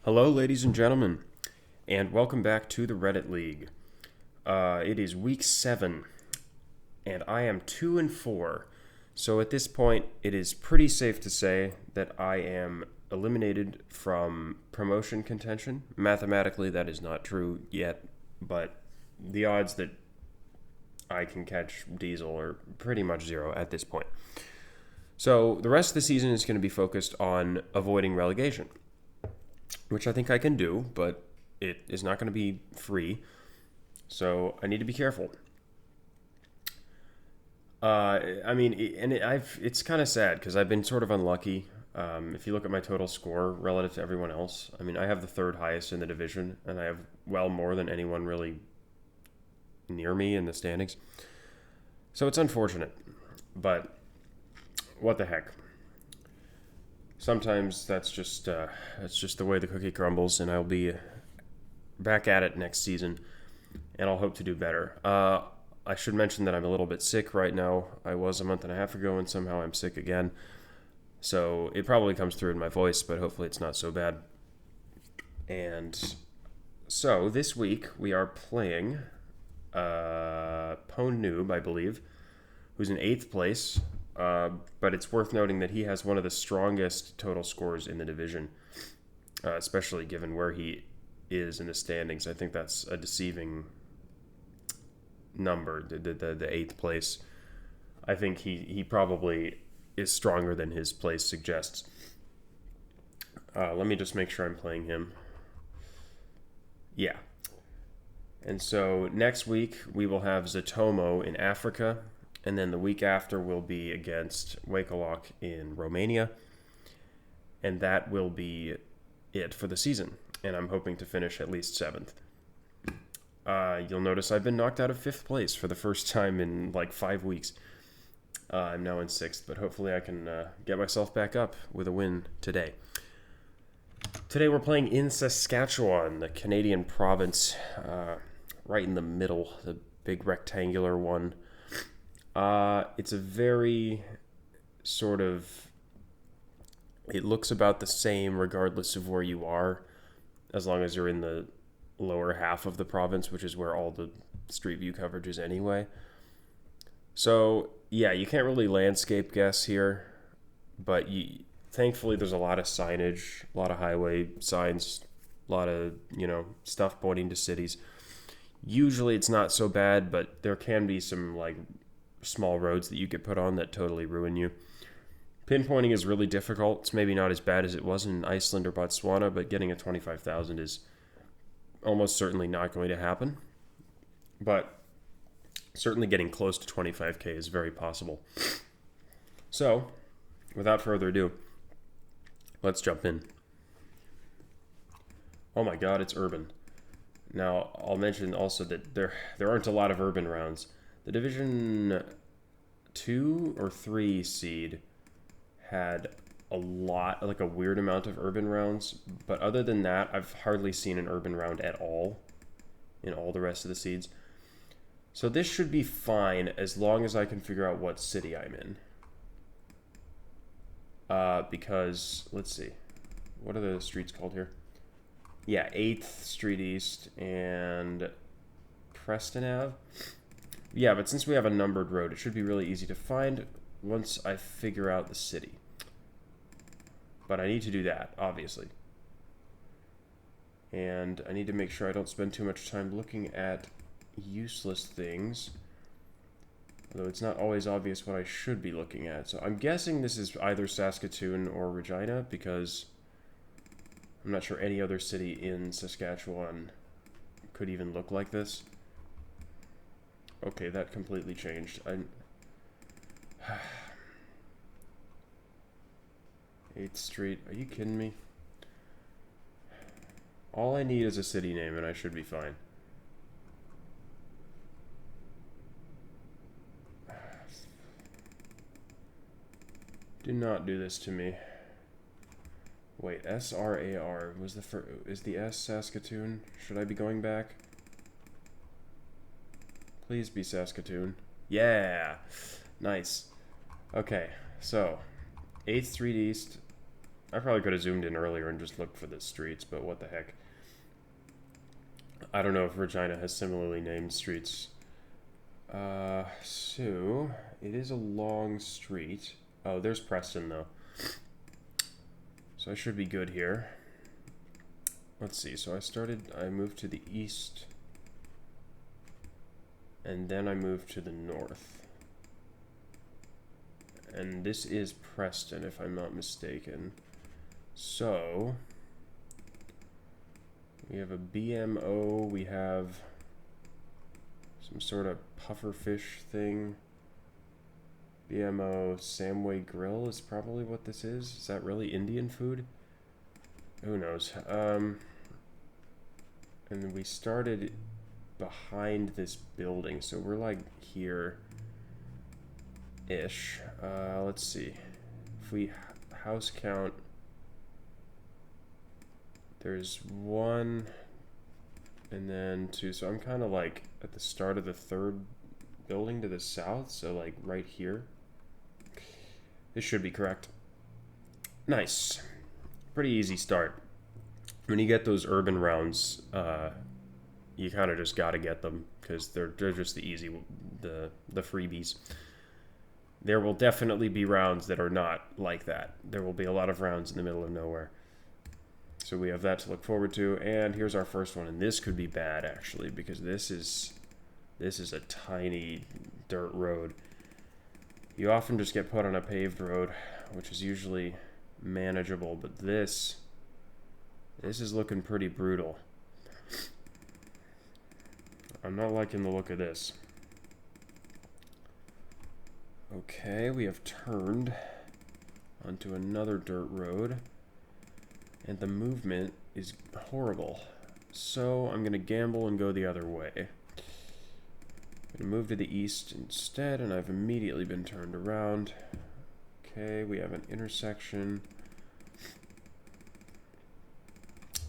Hello, ladies and gentlemen, and welcome back to the Reddit League. It is week 7, and I am 2-4. So at this point, it is pretty safe to say that I am eliminated from promotion contention. Mathematically, that is not true yet, but the odds that I can catch Diesel are pretty much zero at this point. So the rest of the season is going to be focused on avoiding relegation, which I think I can do, but it is not going to be free. So I need to be careful. It's kind of sad because I've been sort of unlucky. If you look at my total score relative to everyone else, I mean, I have the third highest in the division, and I have well more than anyone really near me in the standings. So it's unfortunate, but what the heck? Sometimes that's just the way the cookie crumbles, and I'll be back at it next season, and I'll hope to do better. I should mention that I'm a little bit sick right now. I was a month and a half ago, and somehow I'm sick again. So it probably comes through in my voice, but hopefully it's not so bad. And so this week we are playing pwndnoob, I believe, who's in 8th place. But it's worth noting that he has one of the strongest total scores in the division, especially given where he is in the standings. I think that's a deceiving number, the 8th place. I think he probably is stronger than his place suggests. Let me just make sure I'm playing him. Yeah. And so next week we will have Zatomo in Africa, and then the week after will be against Wakelok in Romania, and that will be it for the season. And I'm hoping to finish at least 7th. You'll notice I've been knocked out of 5th place for the first time in like 5 weeks. I'm now in 6th, but hopefully I can get myself back up with a win today. Today we're playing in Saskatchewan, the Canadian province, right in the middle, the big rectangular one. It's a very sort of... It looks about the same regardless of where you are, as long as you're in the lower half of the province, which is where all the street view coverage is anyway. So, yeah, you can't really landscape guess here, but thankfully there's a lot of signage, a lot of highway signs, a lot of, stuff pointing to cities. Usually it's not so bad, but there can be some, small roads that you get put on that totally ruin you. Pinpointing is really difficult. It's maybe not as bad as it was in Iceland or Botswana, but getting a 25,000 is almost certainly not going to happen. But certainly getting close to 25k is very possible. So, without further ado, let's jump in. Oh my god, it's urban. Now, I'll mention also that there aren't a lot of urban rounds. The Division 2 or 3 seed had a lot, a weird amount of urban rounds, but other than that, I've hardly seen an urban round at all in all the rest of the seeds. So this should be fine as long as I can figure out what city I'm in. Because, let's see, what are the streets called here? Yeah, 8th Street East and Preston Ave. Yeah, but since we have a numbered road, it should be really easy to find once I figure out the city. But I need to do that, obviously. And I need to make sure I don't spend too much time looking at useless things. Although it's not always obvious what I should be looking at. So I'm guessing this is either Saskatoon or Regina, because I'm not sure any other city in Saskatchewan could even look like this. Okay, that completely changed. 8th Street, are you kidding me? All I need is a city name and I should be fine. Do not do this to me. Wait, SRAR was is the S Saskatoon? Should I be going back? Please be Saskatoon. Yeah, nice. Okay, so 8th Street East, I probably could have zoomed in earlier and just looked for the streets, but what the heck. I don't know if Regina has similarly named streets. So, it is a long street. Oh, there's Preston, though. So I should be good here. Let's see, so I moved to the east, and then I moved to the north. And this is Preston, if I'm not mistaken. So, we have a BMO, we have some sort of pufferfish thing. BMO Samway Grill is probably what this is. Is that really Indian food? Who knows? And we started behind this building, so we're like here-ish. Let's see. If we house count, there's 1 and then 2. So I'm kind of like at the start of the 3rd building to the south, so like right here. This should be correct. Nice. Pretty easy start. When you get those urban rounds, you kind of just got to get them because they're just the freebies. There will definitely be rounds that are not like that. There will be a lot of rounds in the middle of nowhere. So we have that to look forward to, and here's our first one. And this could be bad actually, because this is a tiny dirt road. You often just get put on a paved road, which is usually manageable, but this is looking pretty brutal. I'm not liking the look of this. Okay, we have turned onto another dirt road, and the movement is horrible. So I'm going to gamble and go the other way. I'm going to move to the east instead, and I've immediately been turned around. Okay, we have an intersection.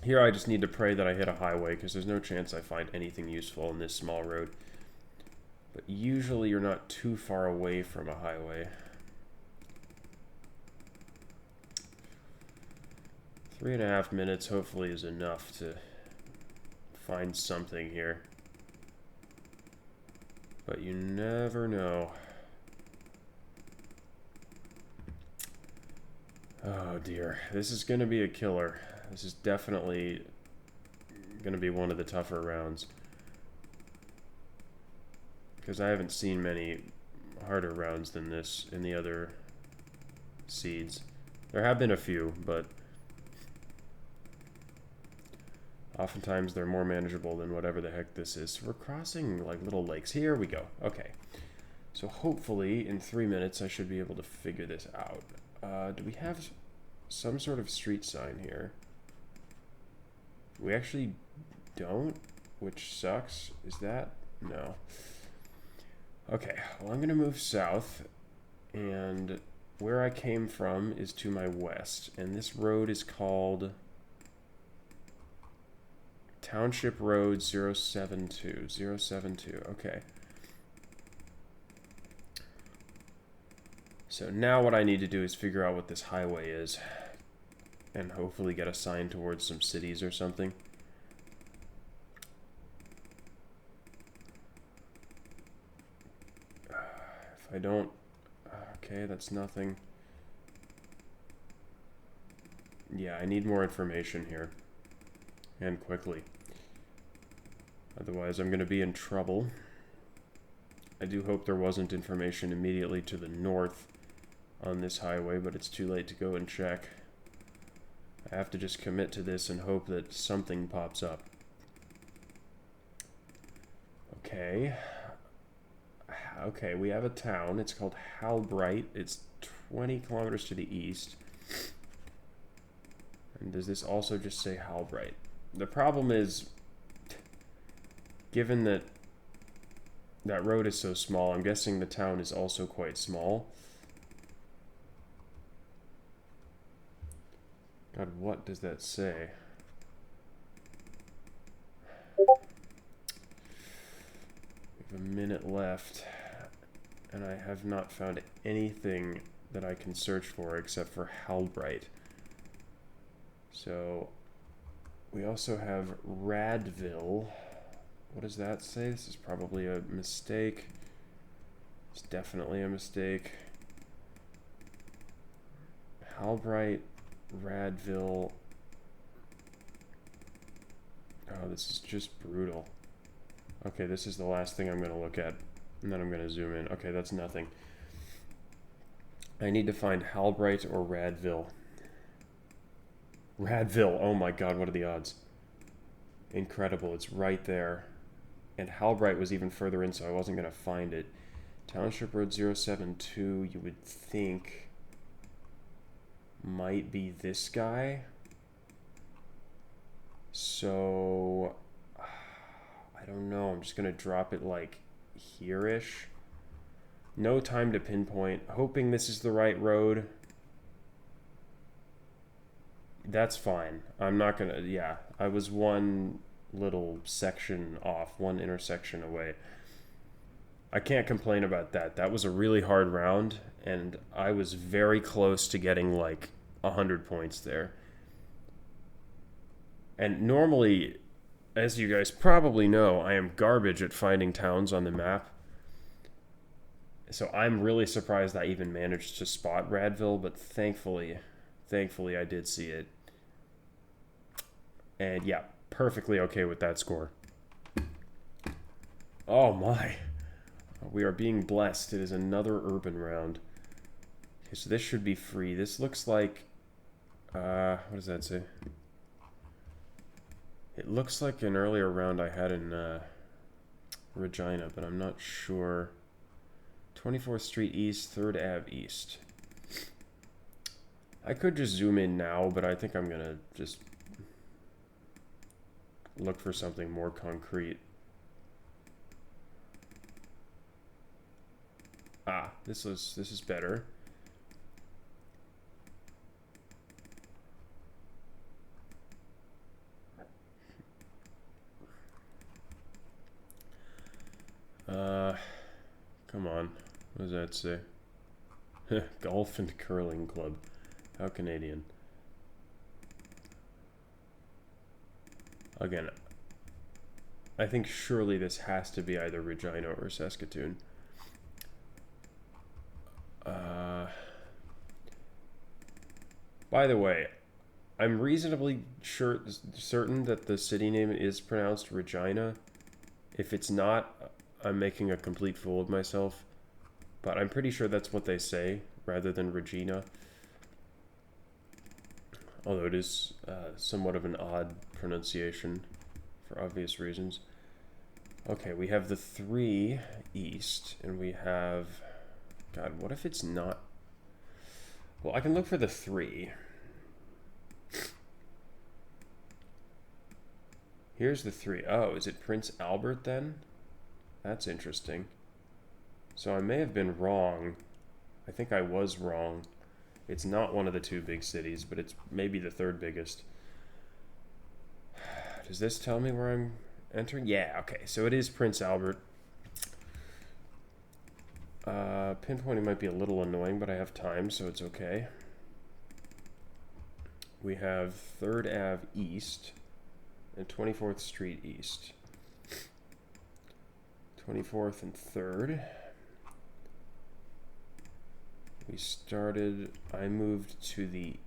Here I just need to pray that I hit a highway, because there's no chance I find anything useful in this small road. But usually you're not too far away from a highway. 3.5 minutes hopefully is enough to find something here. But you never know. Oh dear, this is going to be a killer. This is definitely going to be one of the tougher rounds. Because I haven't seen many harder rounds than this in the other seeds. There have been a few, but oftentimes they're more manageable than whatever the heck this is. So we're crossing like little lakes. Here we go. Okay. So hopefully in 3 minutes I should be able to figure this out. Do we have some sort of street sign here? We actually don't, which sucks. Is that? No. Okay, well I'm going to move south, and where I came from is to my west, and this road is called Township Road 072. 072, okay. So now what I need to do is figure out what this highway is, and hopefully get a sign towards some cities or something. If I don't... Okay, that's nothing. Yeah, I need more information here. And quickly. Otherwise, I'm going to be in trouble. I do hope there wasn't information immediately to the north on this highway, but it's too late to go and check. I have to just commit to this and hope that something pops up. Okay. Okay, we have a town. It's called Halbright. It's 20 kilometers to the east. And does this also just say Halbright? The problem is, given that that road is so small, I'm guessing the town is also quite small. God, what does that say? We have a minute left, and I have not found anything that I can search for except for Halbright. So we also have Radville. What does that say? This is probably a mistake. It's definitely a mistake. Halbright, Radville. Oh, this is just brutal. Okay, this is the last thing I'm going to look at, and then I'm going to zoom in. Okay, that's nothing. I need to find Halbright or Radville. Radville, oh my god, what are the odds? Incredible, it's right there. And Halbright was even further in, so I wasn't going to find it. Township Road 072, you would think might be this guy. So, I don't know, I'm just going to drop it like here-ish. No time to pinpoint, hoping this is the right road. That's fine. I'm not going to, yeah, I was one little section off, one intersection away. I can't complain about that. That was a really hard round, and I was very close to getting like 100 points there. And normally, as you guys probably know, I am garbage at finding towns on the map. So I'm really surprised I even managed to spot Radville, but thankfully I did see it. And yeah, perfectly okay with that score. Oh my. We are being blessed. It is another urban round. Okay, so this should be free. This looks like... what does that say? It looks like an earlier round I had in Regina, but I'm not sure. 24th Street East, 3rd Ave East. I could just zoom in now, but I think I'm going to just look for something more concrete. Ah, this is better. Come on. What does that say? Golf and curling club. How Canadian. Again, I think surely this has to be either Regina or Saskatoon. By the way, I'm reasonably certain that the city name is pronounced Regina. If it's not, I'm making a complete fool of myself. But I'm pretty sure that's what they say, rather than Regina. Although it is somewhat of an odd pronunciation, for obvious reasons. Okay, we have the 3 east, and we have... God, what if it's not... Well, I can look for the 3. Here's the 3. Oh, is it Prince Albert then? That's interesting. So I may have been wrong. I think I was wrong. It's not one of the 2 big cities, but it's maybe the 3rd biggest. Does this tell me where I'm entering? Yeah, okay. So it is Prince Albert. Pinpointing might be a little annoying, but I have time, so it's okay. We have 3rd Ave East and 24th Street East. 24th and 3rd. We started, I moved to the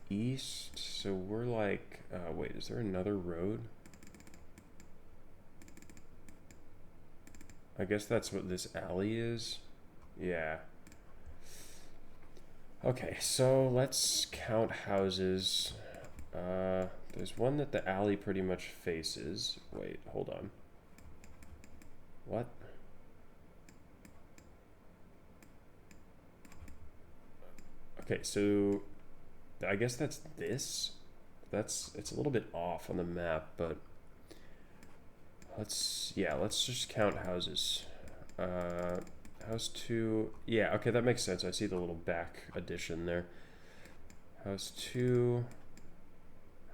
east, so we're like, wait, is there another road? I guess that's what this alley is. Yeah. Okay, so let's count houses. There's one that the alley pretty much faces. Wait, hold on. What? Okay, so I guess that's this. It's a little bit off on the map, but let's just count houses. House 2, yeah, okay, that makes sense. I see the little back addition there. House 2,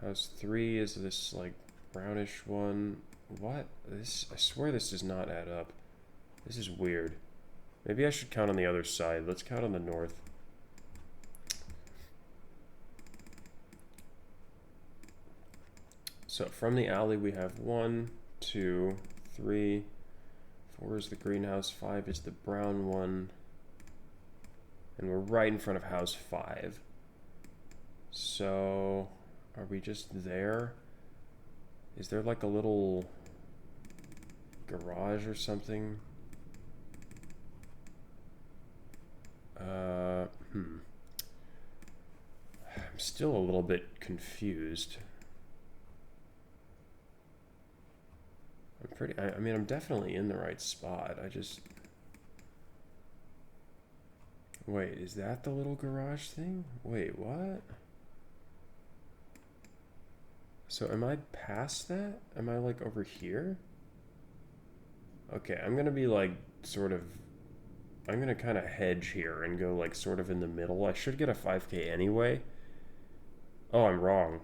house 3 is this like brownish one. What? This, I swear this does not add up. This is weird. Maybe I should count on the other side. Let's count on the north. So from the alley we have 1, 2, 3, 4 is the greenhouse, 5 is the brown one, and we're right in front of house 5. So are we just there? Is there like a little garage or something? I'm still a little bit confused. I mean, I'm definitely in the right spot. Wait, is that the little garage thing? Wait, what? So am I past that? Am I like over here? Okay, I'm gonna be like I'm gonna kind of hedge here and go like sort of in the middle. I should get a 5K anyway. Oh, I'm wrong.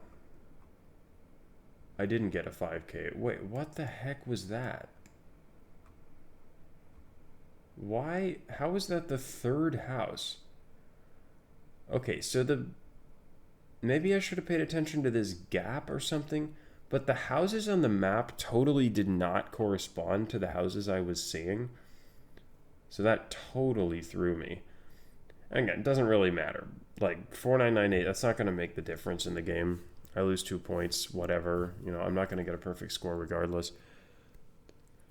I didn't get a 5K. Wait, what the heck was that? Why? How is that the third house? Okay, so maybe I should have paid attention to this gap or something, but the houses on the map totally did not correspond to the houses I was seeing. So that totally threw me. Again, it doesn't really matter. Like 4998, that's not going to make the difference in the game. I lose 2 points, whatever. You know, I'm not going to get a perfect score regardless.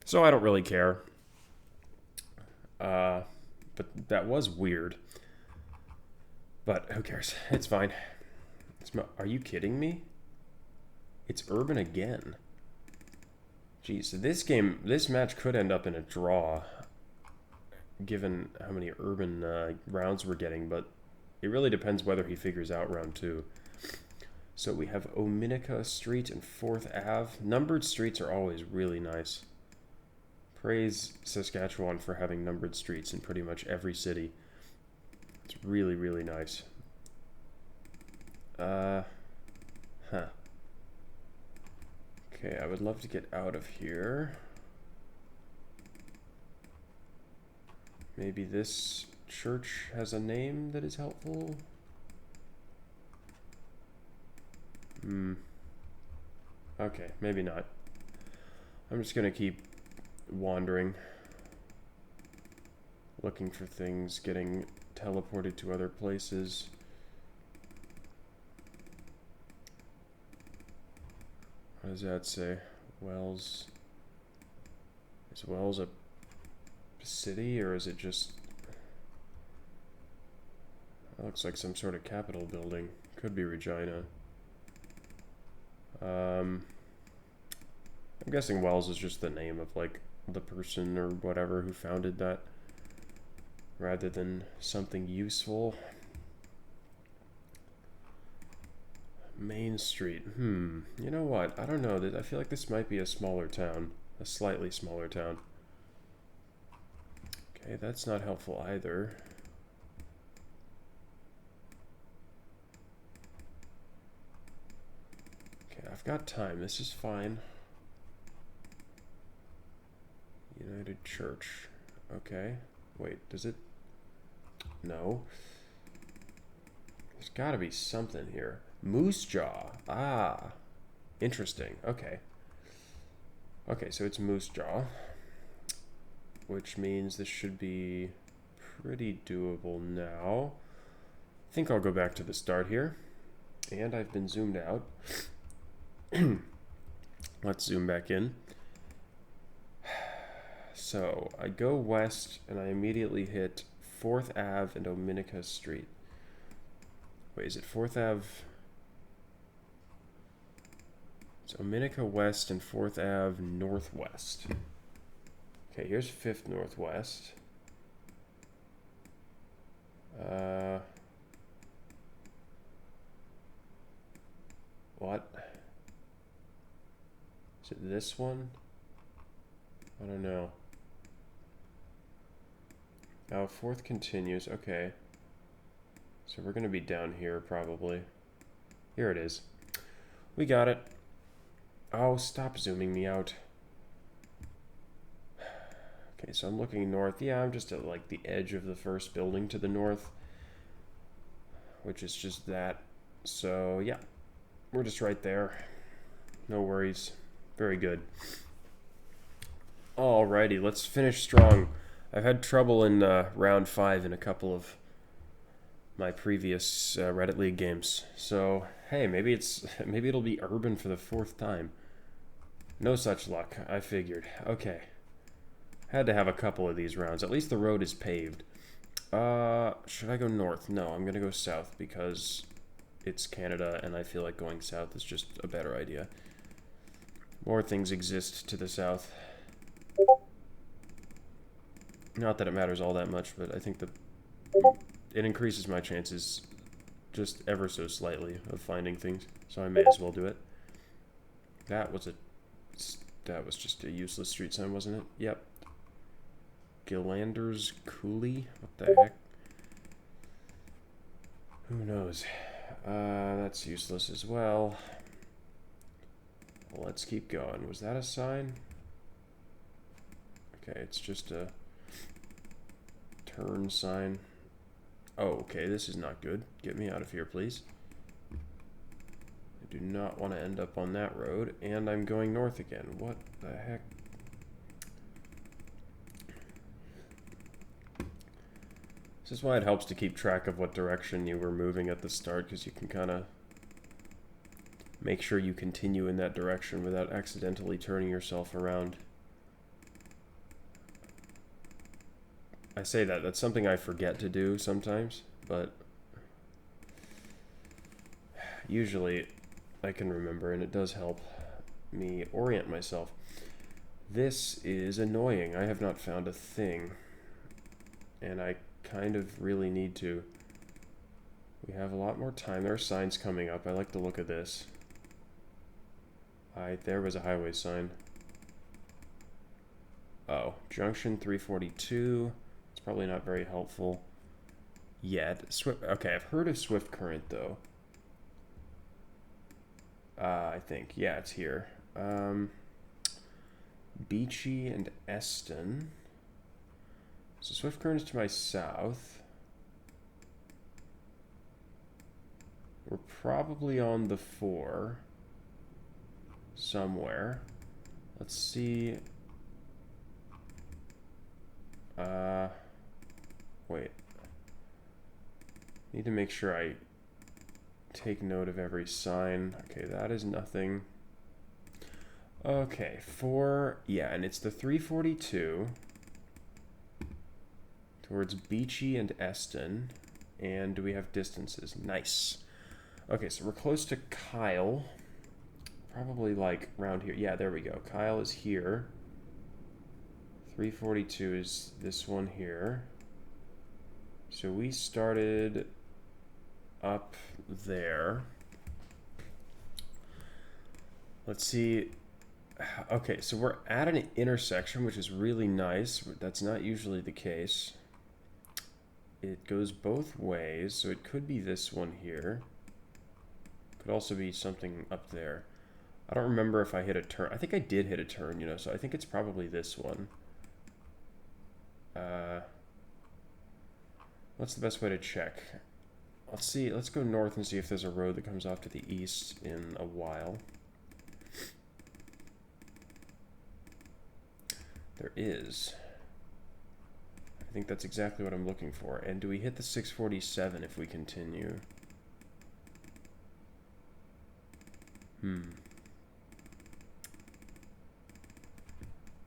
So I don't really care. But that was weird. But who cares? It's fine. Are you kidding me? It's urban again. Jeez, this match could end up in a draw, given how many urban rounds we're getting, but it really depends whether he figures out round 2. So we have Ominica Street and 4th Ave. Numbered streets are always really nice. Praise Saskatchewan for having numbered streets in pretty much every city. It's really, really nice. Okay, I would love to get out of here. Maybe this church has a name that is helpful. Okay, maybe not. I'm just gonna keep wandering, looking for things, getting teleported to other places. What does that say? Wells. Is Wells a city, or is it just... That looks like some sort of capitol building. Could be Regina. I'm guessing Wells is just the name of like the person or whatever who founded that, rather than something useful. Main Street. You know what? I don't know. I feel like this might be a smaller town. A slightly smaller town. Okay, that's not helpful either. Okay, I've got time. This is fine. United Church. Okay. Wait, does it? No. There's got to be something here. Moose Jaw. Ah. Interesting. Okay. Okay, so it's Moose Jaw, which means this should be pretty doable now. I think I'll go back to the start here. And I've been zoomed out. Let's zoom back in. So I go west and I immediately hit 4th Ave and Ominica Street. Wait, is it 4th Ave? It's Ominica West and 4th Ave Northwest. Okay, here's 5th Northwest. What? Is it this one? I don't know. Oh, 4th continues. Okay. So we're going to be down here probably. Here it is. We got it. Oh, stop zooming me out. Okay, so I'm looking north. Yeah, I'm just at like the edge of the first building to the north, which is just that. So yeah, we're just right there. No worries. Very good. Alrighty, let's finish strong. I've had trouble in round 5 in a couple of my previous Reddit League games. So, hey, maybe it'll be urban for the 4th time. No such luck, I figured. Okay. Had to have a couple of these rounds. At least the road is paved. Should I go north? No, I'm going to go south because it's Canada and I feel like going south is just a better idea. More things exist to the south. Not that it matters all that much, but I think it increases my chances just ever so slightly of finding things, so I may as well do it. That was just a useless street sign, wasn't it? Yep. Gillander's Coulee? What the heck? Who knows? That's useless as well. Let's keep going. Was that a sign? Okay, it's just a turn sign. Oh, okay, this is not good. Get me out of here, please. I do not want to end up on that road, and I'm going north again. What the heck? This is why it helps to keep track of what direction you were moving at the start, because you can kind of make sure you continue in that direction without accidentally turning yourself around. I say that's something I forget to do sometimes, but usually I can remember, and it does help me orient myself. This is annoying. I have not found a thing, and I kind of really need to. We have a lot more time. There are signs coming up. I like the look of this. There was a highway sign. Oh, junction 342. It's probably not very helpful yet. Okay, I've heard of Swift Current though. I think, yeah, it's here. Beachy and Eston. So Swift Current is to my south. We're probably on the 4 somewhere. Let's see. Wait. Need to make sure I take note of every sign. Okay, that is nothing. Okay, 4, yeah, and it's the 342 towards Beachy and Eston. And do we have distances? Nice. Okay, so we're close to Kyle. Probably like around here. Yeah, there we go. Kyle is here. 342 is this one here. So we started up there. Let's see. Okay, so we're at an intersection, which is really nice. That's not usually the case. It goes both ways, so it could be this one here. Could also be something up there. I don't remember if I hit a turn. I think I did hit a turn, you know, so I think it's probably this one. What's the best way to check? Let's see. Let's go north and see if there's a road that comes off to the east in a while. There is. I think that's exactly what I'm looking for. And do we hit the 647 if we continue?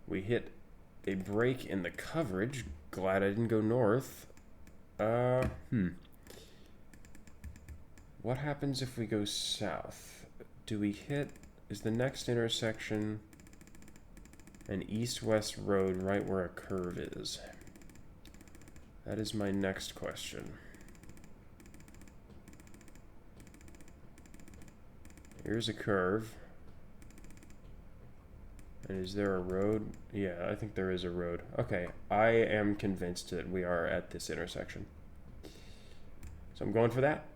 We hit a break in the coverage. Glad I didn't go north. What happens if we go south? Do we hit... Is the next intersection an east-west road right where a curve is? That is my next question. Here's a curve. And is there a road? Yeah, I think there is a road. Okay, I am convinced that we are at this intersection. So I'm going for that.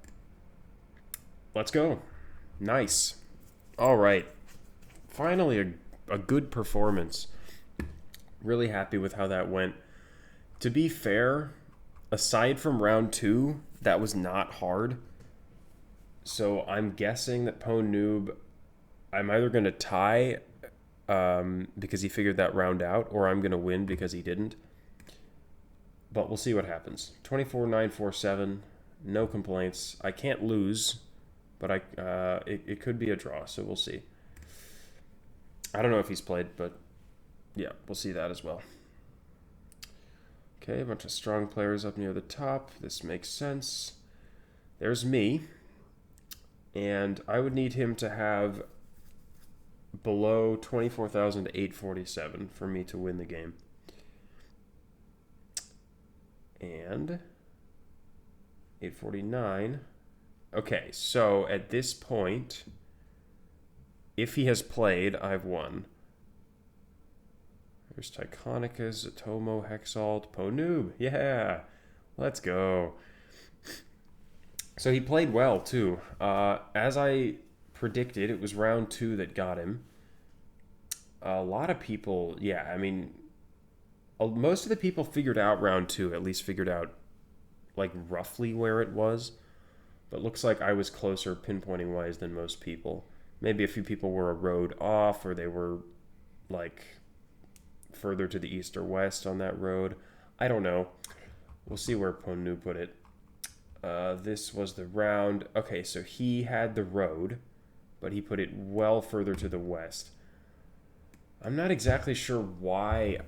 Let's go. Nice. All right. Finally, a good performance. Really happy with how that went. To be fair, aside from round 2, that was not hard. So I'm guessing that pwndnoob, I'm either going to tie because he figured that round out, or I'm going to win because he didn't. But we'll see what happens. 24-9-4-7. No complaints. I can't lose, but it could be a draw, so we'll see. I don't know if he's played, but yeah, we'll see that as well. Okay, a bunch of strong players up near the top. This makes sense. There's me. And I would need him to have below 24,847 for me to win the game. And 849. Okay, so at this point, if he has played, I've won. There's Tyconica, Zatomo, Hexalt, pwndnoob. Yeah, let's go. So he played well, too. As I predicted, it was round 2 that got him. A lot of people, yeah, I mean, most of the people figured out round 2, at least figured out, like, roughly where it was. But looks like I was closer pinpointing-wise than most people. Maybe a few people were a road off, or they were, like, further to the east or west on that road. I don't know. We'll see where pwndnoob put it. This was the round. Okay, so he had the road, but he put it well further to the west. I'm not exactly sure why.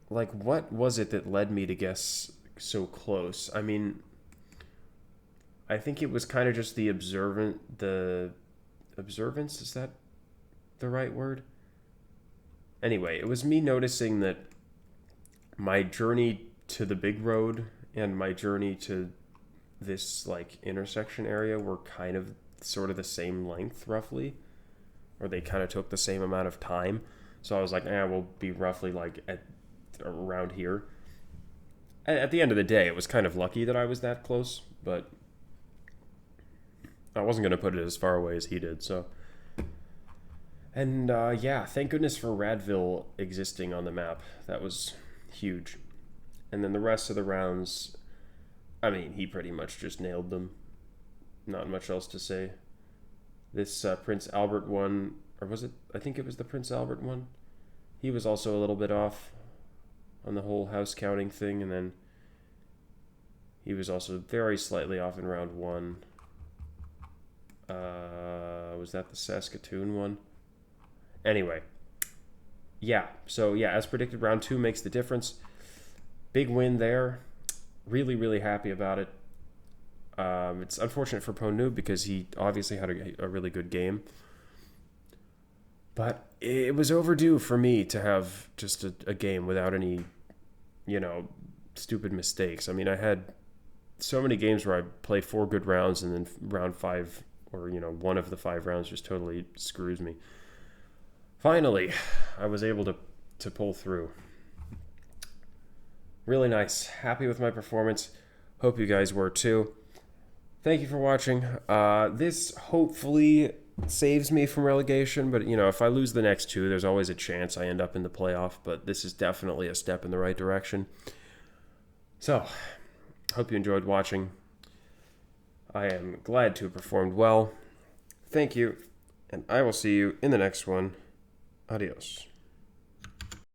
Like, what was it that led me to guess so close? I mean, I think it was kind of just the observance, is that the right word? Anyway, it was me noticing that my journey to the big road and my journey to this, like, intersection area were kind of sort of the same length, roughly. Or they kind of took the same amount of time. So I was like, we'll be roughly, like, at around here. At the end of the day, it was kind of lucky that I was that close, but I wasn't going to put it as far away as he did, so. And, yeah, thank goodness for Radville existing on the map. That was huge. And then the rest of the rounds, I mean, he pretty much just nailed them. Not much else to say. This Prince Albert one, or was it? I think it was the Prince Albert one. He was also a little bit off on the whole house counting thing, and then he was also very slightly off in round 1. Was that the Saskatchewan one? Anyway, yeah. So yeah, as predicted, round 2 makes the difference. Big win there. Really, really happy about it. It's unfortunate for pwndnoob because he obviously had a really good game. But it was overdue for me to have just a game without any, stupid mistakes. I mean, I had so many games where I play 4 good rounds and then round 5, or, one of the 5 rounds just totally screws me. Finally, I was able to pull through. Really nice. Happy with my performance. Hope you guys were too. Thank you for watching. This hopefully saves me from relegation, but if I lose the next 2, there's always a chance I end up in the playoff, but this is definitely a step in the right direction. So, hope you enjoyed watching. I am glad to have performed well. Thank you, and I will see you in the next one. Adios.